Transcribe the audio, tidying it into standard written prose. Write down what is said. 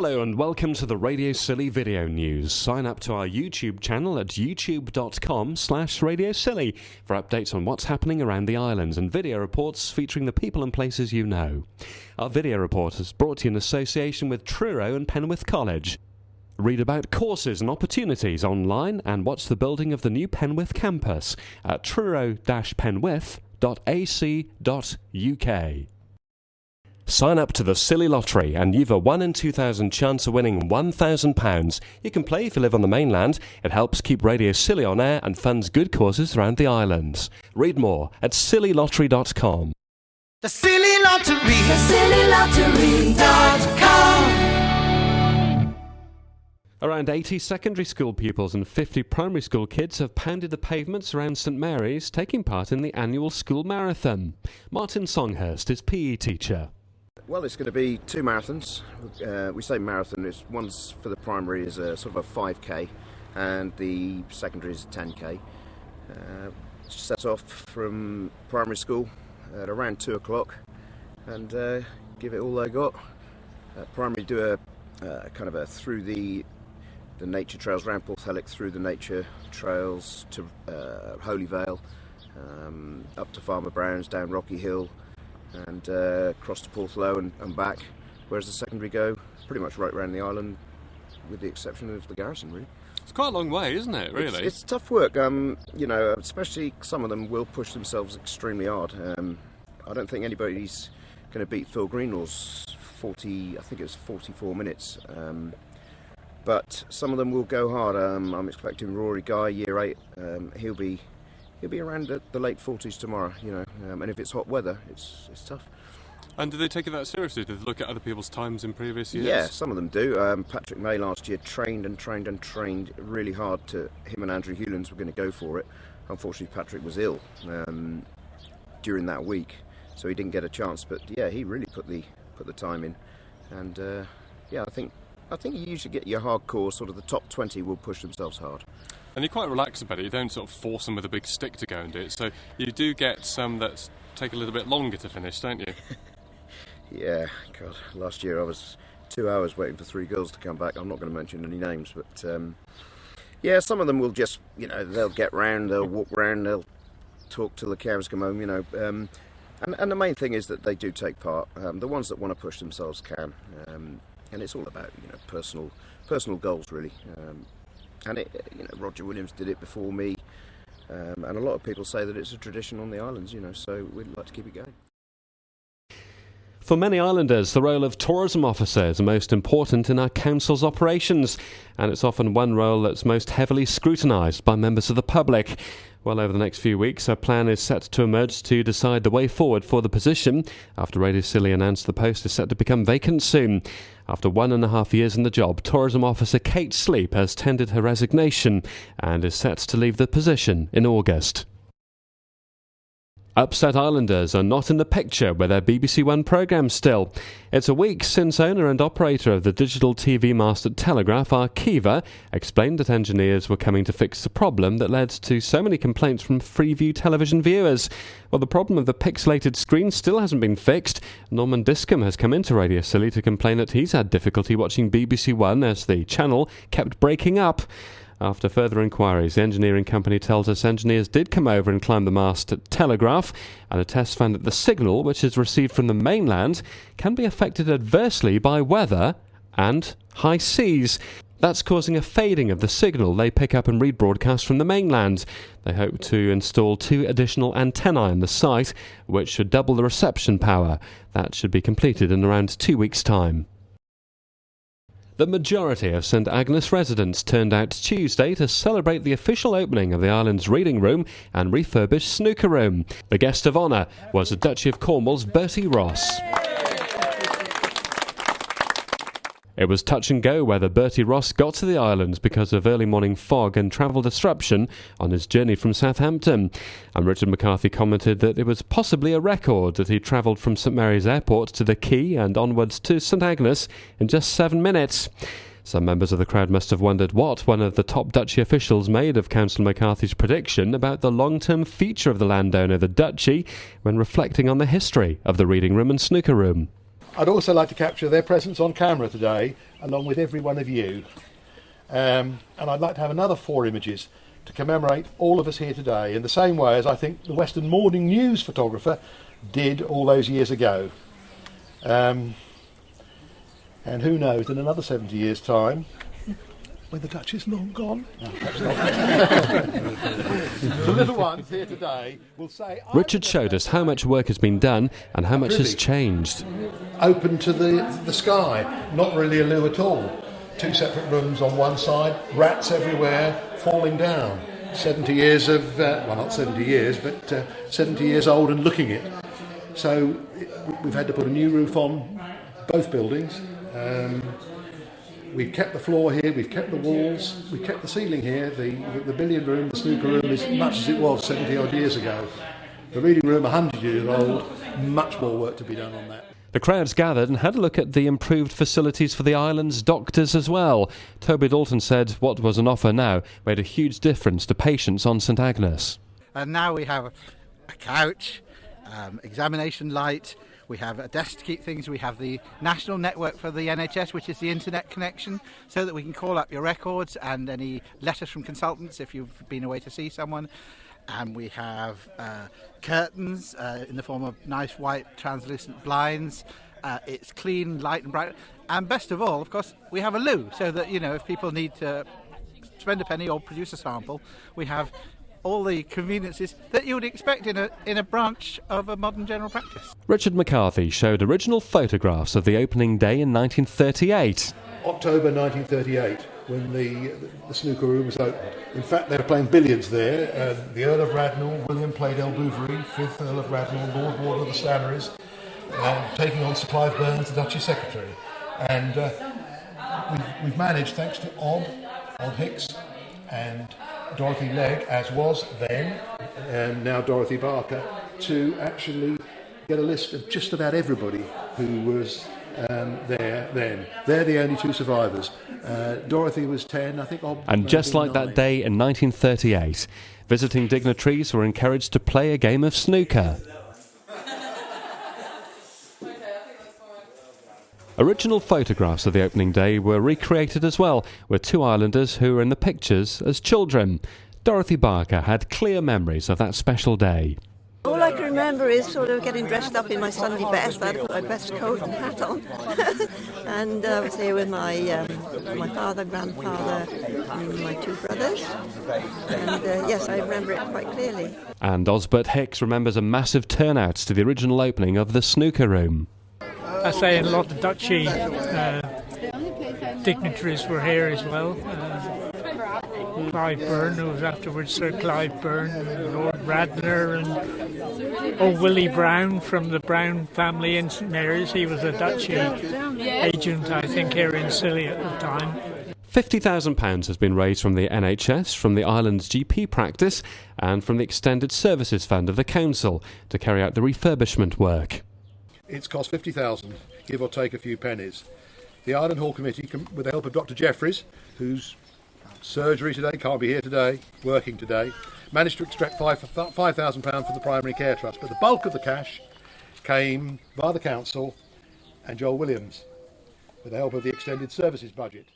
Hello and welcome to the Radio Scilly video news. Sign up to our YouTube channel at youtube.com/Radio Scilly for updates on what's happening around the islands and video reports featuring the people and places you know. Our video report is brought to you in association with Truro and Penwith College. Read about courses and opportunities online and watch the building of the new Penwith campus at truro-penwith.ac.uk. Sign up to the Scilly Lottery and you've a 1 in 2,000 chance of winning £1,000. You can play if you live on the mainland. It helps keep Radio Scilly on air and funds good causes around the islands. Read more at scillylottery.com. The Scilly Lottery, scillylottery.com. Around 80 secondary school pupils and 50 primary school kids have pounded the pavements around St Mary's, taking part in the annual school marathon. Martin Songhurst is PE teacher. Well, it's going to be two marathons. We say marathon, one's for the primary is a sort of a 5k and the secondary is a 10k. Set off from primary school at around 2 o'clock and give it all they got. Primary do a kind of a through the nature trails around Porthelic, through the nature trails to Holy Vale, up to Farmer Brown's, down Rocky Hill, and across to Porthlow and back, whereas the secondary go pretty much right around the island with the exception of the garrison, really. It's quite a long way, isn't it, really? It's tough work, especially some of them will push themselves extremely hard. I don't think anybody's going to beat Phil Greenlaw's 44 minutes, but some of them will go hard. I'm expecting Rory Guy, year 8, he'll be around the late 40s tomorrow, and if it's hot weather, it's tough. And do they take it that seriously? Do they look at other people's times in previous years? Yeah, some of them do. Patrick May last year trained really hard. Him and Andrew Hewlands were going to go for it. Unfortunately, Patrick was ill during that week, so he didn't get a chance. But yeah, he really put the time in, and I think you usually get your hardcore, sort of the top 20 will push themselves hard. And you're quite relaxed about it. You don't sort of force them with a big stick to go and do it. So you do get some that take a little bit longer to finish, don't you? Yeah, God, last year I was 2 hours waiting for 3 girls to come back. I'm not going to mention any names, but some of them will just, they'll get round, they'll walk round, they'll talk till the cows come home, and the main thing is that they do take part. The ones that want to push themselves can, and it's all about, personal goals, really. And Roger Williams did it before me, and a lot of people say that it's a tradition on the islands, so we'd like to keep it going. For many islanders, the role of tourism officer is the most important in our council's operations, and it's often one role that's most heavily scrutinised by members of the public. Well, over the next few weeks, a plan is set to emerge to decide the way forward for the position, after Radio Scilly announced the post is set to become vacant soon. After 1.5 years in the job, tourism officer Kate Sleep has tendered her resignation and is set to leave the position in August. Upset Islanders are not in the picture with their BBC One programme still. It's a week since owner and operator of the digital TV mast at Telegraph, Arkiva, explained that engineers were coming to fix the problem that led to so many complaints from Freeview television viewers. Well, the problem of the pixelated screen still hasn't been fixed. Norman Discombe has come into Radio Scilly to complain that he's had difficulty watching BBC One as the channel kept breaking up. After further inquiries, the engineering company tells us engineers did come over and climb the mast at Telegraph, and a test found that the signal, which is received from the mainland, can be affected adversely by weather and high seas. That's causing a fading of the signal they pick up and read broadcasts from the mainland. They hope to install 2 additional antennae on the site, which should double the reception power. That should be completed in around 2 weeks' time. The majority of St Agnes residents turned out Tuesday to celebrate the official opening of the island's reading room and refurbished snooker room. The guest of honour was the Duchy of Cornwall's Bertie Ross. It was touch and go whether Bertie Ross got to the islands because of early morning fog and travel disruption on his journey from Southampton. And Richard McCarthy commented that it was possibly a record that he travelled from St Mary's Airport to the Quay and onwards to St Agnes in just 7 minutes. Some members of the crowd must have wondered what one of the top duchy officials made of Councillor McCarthy's prediction about the long-term future of the landowner, the duchy, when reflecting on the history of the reading room and snooker room. I'd also like to capture their presence on camera today, along with every one of you. And I'd like to have another 4 images to commemorate all of us here today, in the same way as I think the Western Morning News photographer did all those years ago. And who knows, in another 70 years' time, when the Dutch is long gone, the little ones here today will say... Richard showed us how much work has been done and how much has changed. Open to the sky, not really a loo at all. 2 separate rooms on one side, rats everywhere, falling down. 70 years of, well, not 70 years, but 70 years old and looking it. So we've had to put a new roof on both buildings. We've kept the floor here, we've kept the walls, we've kept the ceiling here. The billiard room, the snooker room is much as it was 70 odd years ago. The reading room, 100 years old, much more work to be done on that. The crowds gathered and had a look at the improved facilities for the island's doctors as well. Toby Dalton said what was on offer now made a huge difference to patients on St Agnes. And now we have a couch, examination light, we have a desk to keep things, we have the national network for the NHS, which is the internet connection, so that we can call up your records and any letters from consultants if you've been away to see someone. And we have curtains in the form of nice white translucent blinds. It's clean, light and bright. And best of all, of course, we have a loo, so that, you know, if people need to spend a penny or produce a sample, we have all the conveniences that you would expect in a branch of a modern general practice. Richard McCarthy showed original photographs of the opening day in 1938. October 1938, when the snooker room was opened. In fact, they were playing billiards there. The Earl of Radnor, William played El Bouverie, 5th Earl of Radnor, Lord Warden of the Stannaries, taking on Sir Clive Burns, the Duchy Secretary. And we've managed, thanks to Ob Hicks and Dorothy Legg, as was then, and now Dorothy Barker, to actually get a list of just about everybody who was there then. They're the only 2 survivors. Dorothy was 10, I think. And just like 9. That day in 1938, visiting dignitaries were encouraged to play a game of snooker. Original photographs of the opening day were recreated as well, with 2 islanders who were in the pictures as children. Dorothy Barker had clear memories of that special day. All I can remember is sort of getting dressed up in my Sunday best. I had to put my best coat and hat on. And I was here with my father, grandfather, and my 2 brothers. And yes, I remember it quite clearly. And Osbert Hicks remembers a massive turnout to the original opening of the snooker room. I say a lot of Duchy dignitaries were here as well. Clive Byrne, who was afterwards Sir Clive Byrne, Lord Radnor, and Willie Brown from the Brown family in St Mary's. He was a Duchy agent, I think, here in Scilly at the time. £50,000 has been raised from the NHS, from the island's GP practice, and from the Extended Services Fund of the Council to carry out the refurbishment work. It's cost £50,000, give or take a few pennies. The Island Hall Committee, with the help of Dr Jeffries, whose surgery today, can't be here today, working today, managed to extract £5,000 from the Primary Care Trust. But the bulk of the cash came via the Council and Joel Williams, with the help of the Extended Services budget.